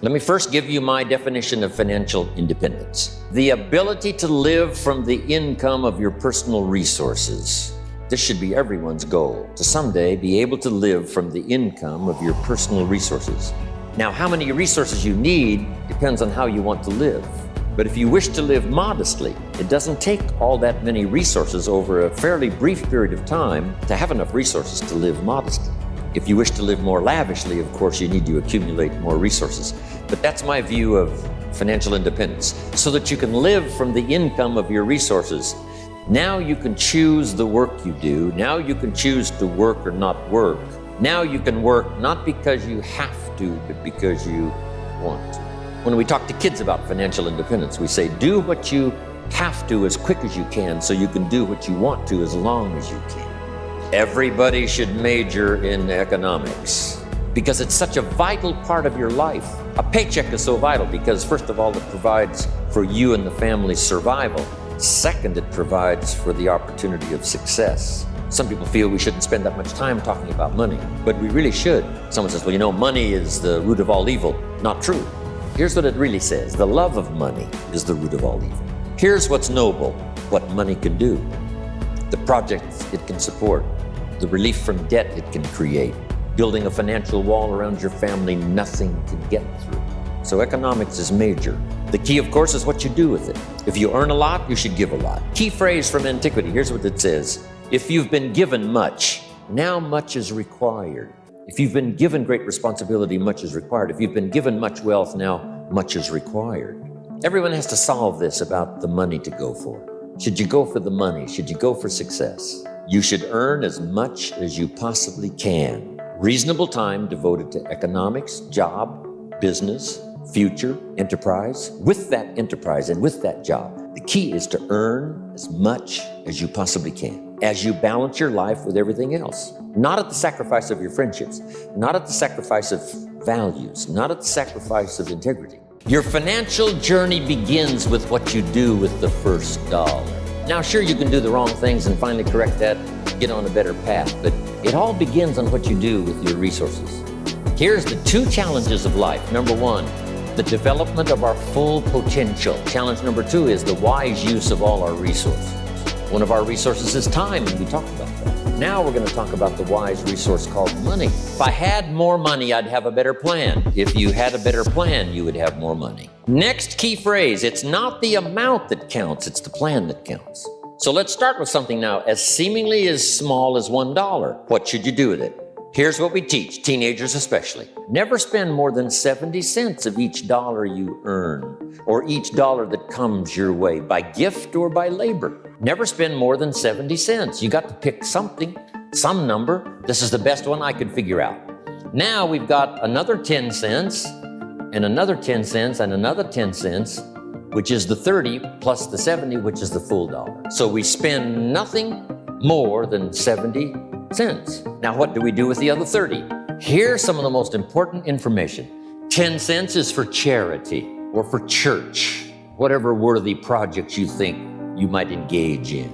Let me first give you my definition of financial independence. The ability to live from the income of your personal resources. This should be everyone's goal, to someday be able to live from the income of your personal resources. Now, how many resources you need depends on how you want to live. But if you wish to live modestly, it doesn't take all that many resources over a fairly brief period of time to have enough resources to live modestly. If you wish to live more lavishly, of course, you need to accumulate more resources. But that's my view of financial independence, so that you can live from the income of your resources. Now you can choose the work you do. Now you can choose to work or not work. Now you can work not because you have to, but because you want to. When we talk to kids about financial independence, we say, do what you have to as quick as you can so you can do what you want to as long as you can. Everybody should major in economics because it's such a vital part of your life. A paycheck is so vital because, first of all, it provides for you and the family's survival. Second, it provides for the opportunity of success. Some people feel we shouldn't spend that much time talking about money, but we really should. Someone says, well, you know, money is the root of all evil. Not true. Here's what it really says. The love of money is the root of all evil. Here's what's noble, what money can do, the projects it can support, the relief from debt it can create, building a financial wall around your family nothing can get through. So economics is major. The key, of course, is what you do with it. If you earn a lot, you should give a lot. Key phrase from antiquity, here's what it says. If you've been given much, now much is required. If you've been given great responsibility, much is required. If you've been given much wealth, now much is required. Everyone has to solve this about the money to go for. Should you go for the money? Should you go for success? You should earn as much as you possibly can. Reasonable time devoted to economics, job, business, future, enterprise. With that enterprise and with that job, the key is to earn as much as you possibly can, as you balance your life with everything else. Not at the sacrifice of your friendships, not at the sacrifice of values, not at the sacrifice of integrity. Your financial journey begins with what you do with the first dollar. Now, sure, you can do the wrong things and finally correct that, get on a better path, but it all begins on what you do with your resources. Here's the two challenges of life. Number one, the development of our full potential. Challenge number two is the wise use of all our resources. One of our resources is time, and we talked about that. Now we're going to talk about the wise resource called money. If I had more money, I'd have a better plan. If you had a better plan, you would have more money. Next key phrase, it's not the amount that counts, it's the plan that counts. So let's start with something now as seemingly as small as $1. What should you do with it? Here's what we teach, teenagers especially. Never spend more than 70 cents of each dollar you earn, or each dollar that comes your way, by gift or by labor. Never spend more than 70 cents. You got to pick something, some number. This is the best one I could figure out. Now we've got another 10 cents, and another 10 cents, and another 10 cents, which is the 30 plus the 70, which is the full dollar. So we spend nothing more than 70 cents. Now, what do we do with the other 30? Here's some of the most important information. 10 cents is for charity or for church, whatever worthy projects you think you might engage in.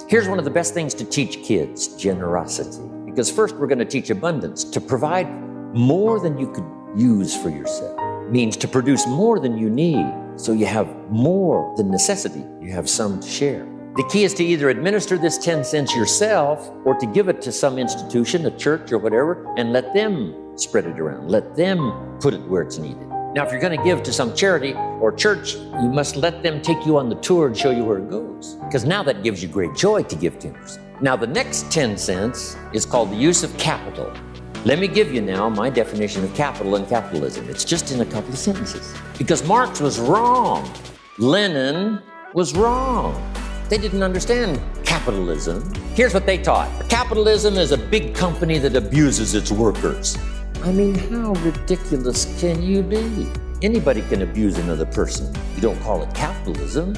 Here's one of the best things to teach kids, generosity. Because first, we're going to teach abundance. To provide more than you could use for yourself means to produce more than you need, so you have more than necessity. You have some to share. The key is to either administer this 10 cents yourself or to give it to some institution, a church or whatever, and let them spread it around. Let them put it where it's needed. Now, if you're going to give to some charity or church, you must let them take you on the tour and show you where it goes, because now that gives you great joy to give 10%. Now, the next 10 cents is called the use of capital. Let me give you now my definition of capital and capitalism. It's just in a couple of sentences. Because Marx was wrong. Lenin was wrong. They didn't understand capitalism. Here's what they taught. Capitalism is a big company that abuses its workers. I mean, how ridiculous can you be? Anybody can abuse another person. You don't call it capitalism.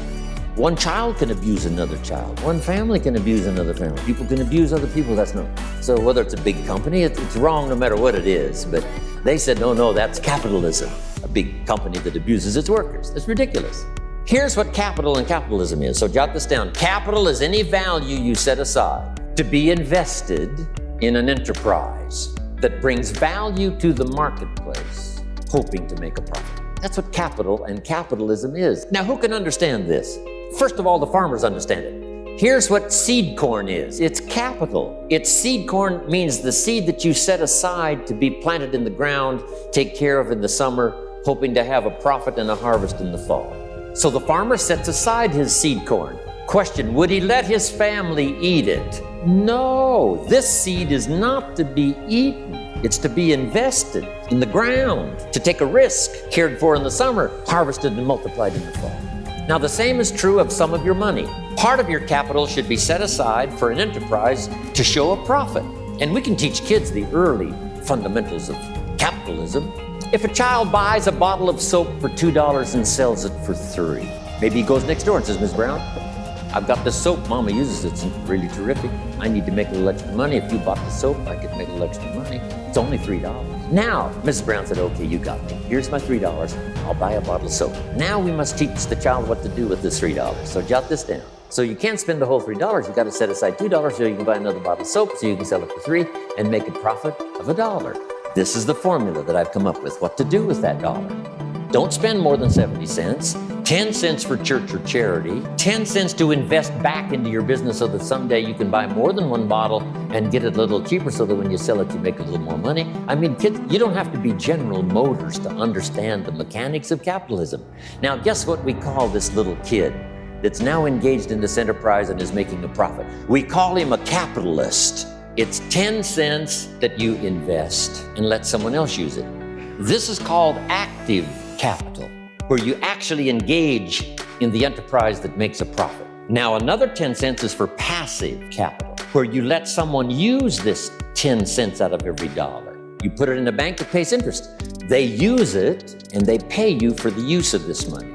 One child can abuse another child. One family can abuse another family. People can abuse other people, that's no. So whether it's a big company, it's wrong no matter what it is. But they said, no, that's capitalism. A big company that abuses its workers. That's ridiculous. Here's what capital and capitalism is. So jot this down. Capital is any value you set aside to be invested in an enterprise that brings value to the marketplace. hoping to make a profit. That's what capital and capitalism is. Now, who can understand this? First of all, the farmers understand it. Here's what seed corn is. It's capital. It's seed corn means the seed that you set aside to be planted in the ground, take care of in the summer, hoping to have a profit and a harvest in the fall. So the farmer sets aside his seed corn. Question, would he let his family eat it? No, this seed is not to be eaten. It's to be invested in the ground, to take a risk, cared for in the summer, harvested and multiplied in the fall. Now, the same is true of some of your money. Part of your capital should be set aside for an enterprise to show a profit. And we can teach kids the early fundamentals of capitalism. If a child buys a bottle of soap for $2 and sells it for $3, maybe he goes next door and says, Ms. Brown, I've got this soap, Mama uses it, it's really terrific. I need to make a little extra money. If you bought the soap, I could make a little extra money. It's only $3. Now, Mrs. Brown said, okay, you got me. Here's my $3. I'll buy a bottle of soap. Now we must teach the child what to do with this $3. So jot this down. So you can't spend the whole $3. You got to set aside $2 so you can buy another bottle of soap so you can sell it for $3 and make a profit of $1. This is the formula that I've come up with, what to do with that dollar. Don't spend more than 70 cents. 10 cents for church or charity, 10 cents to invest back into your business so that someday you can buy more than one bottle and get it a little cheaper so that when you sell it, you make a little more money. I mean, kids, you don't have to be General Motors to understand the mechanics of capitalism. Now, guess what we call this little kid that's now engaged in this enterprise and is making a profit? We call him a capitalist. It's 10 cents that you invest and let someone else use it. This is called active capital, where you actually engage in the enterprise that makes a profit. Now, another 10 cents is for passive capital, where you let someone use this 10 cents out of every dollar. You put it in a bank that pays interest. They use it and they pay you for the use of this money.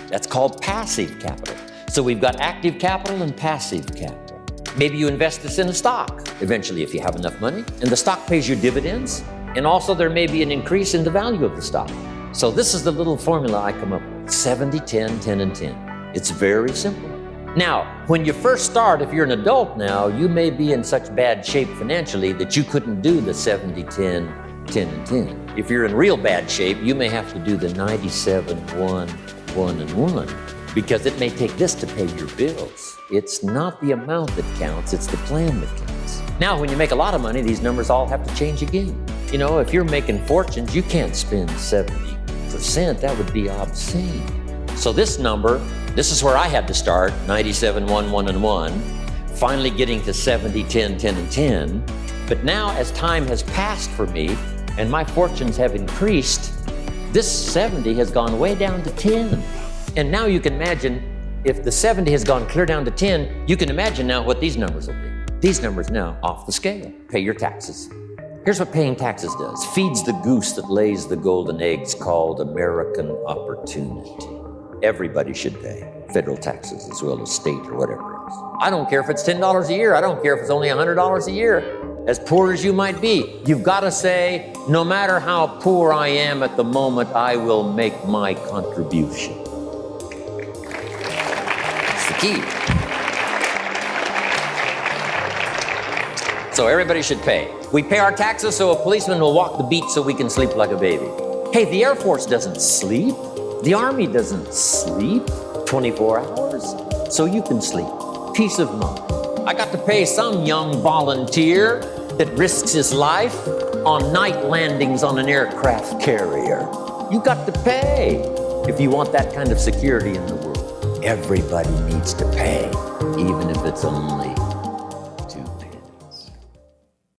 That's called passive capital. So we've got active capital and passive capital. Maybe you invest this in a stock, eventually if you have enough money, and the stock pays you dividends, and also there may be an increase in the value of the stock. So this is the little formula I come up with, 70, 10, 10, and 10. It's very simple. Now, when you first start, if you're an adult now, you may be in such bad shape financially that you couldn't do the 70, 10, 10, and 10. If you're in real bad shape, you may have to do the 97, 1, 1, and 1, because it may take this to pay your bills. It's not the amount that counts, it's the plan that counts. Now, when you make a lot of money, these numbers all have to change again. You know, if you're making fortunes, you can't spend 70%, that would be obscene. So this number, this is where I had to start, 97, 1, 1, and 1, finally getting to 70, 10, 10, and 10. But now as time has passed for me and my fortunes have increased, this 70 has gone way down to 10. And now you can imagine if the 70 has gone clear down to 10, you can imagine now what these numbers will be. These numbers now off the scale. Pay your taxes. Here's what paying taxes does. Feeds the goose that lays the golden eggs called American opportunity. Everybody should pay federal taxes as well as state or whatever else. I don't care if it's $10 a year. I don't care if it's only $100 a year. As poor as you might be, you've got to say, no matter how poor I am at the moment, I will make my contribution. That's the key. So everybody should pay. We pay our taxes so a policeman will walk the beat so we can sleep like a baby. Hey, the Air Force doesn't sleep. The Army doesn't sleep 24 hours. So you can sleep. Peace of mind. I got to pay some young volunteer that risks his life on night landings on an aircraft carrier. You got to pay if you want that kind of security in the world. Everybody needs to pay, even if it's only